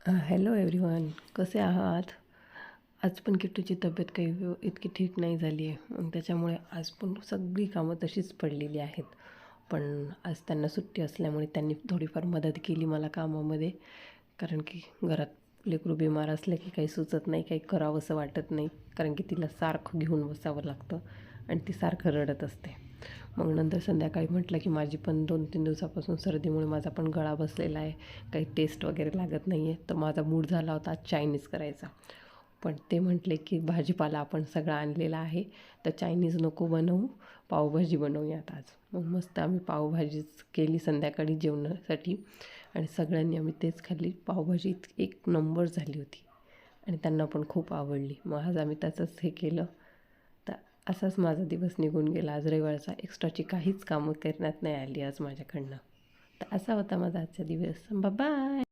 Hello everyone, कसे आहात? आज पण किट्टूची तब्येत काही इतकी ठीक नाही झाली आहे. मग त्याच्यामुळे आज पण सगळी कामं तशीच पडलेली आहेत. पण आज त्यांना सुट्टी असल्यामुळे त्यांनी थोडीफार मदत केली मला कामामध्ये. कारण की घरात लेकरू बिमार असलं की काही सुचत नाही, काही करावंसं वाटत नाही. कारण की तिला सारखं घेऊन बसावं लागतं आणि ती सारखं रडत असते. मग नंतर संध्याकाळी म्हटलं की माझी पण 2-3 दिवसापासून सर्दीमुळे माझा पण गळा बसलेला आहे, काही टेस्ट वगैरे लागत नाही आहे. तर माझा मूड झाला होता आज चायनीज करायचा. पण ते म्हटले की भाजीपाला आपण सगळा आणलेला आहे, तर चायनीज नको बनवू, पावभाजी बनवूयात आज. मग मस्त आम्ही पावभाजीच केली संध्याकाळी जेवणासाठी आणि सगळ्यांनी आम्ही तेच खाल्ली. पावभाजी एक नंबर झाली होती आणि त्यांना पण खूप आवडली. मग आज आम्ही त्याचंच हे केलं. तर असाच माझा दिवस निघून गेला. आज रविवारचा एक्स्ट्राची काहीच कामं करण्यात नाही आली आज माझ्याकडनं. तर असा होता माझा आजचा दिवस. बाय.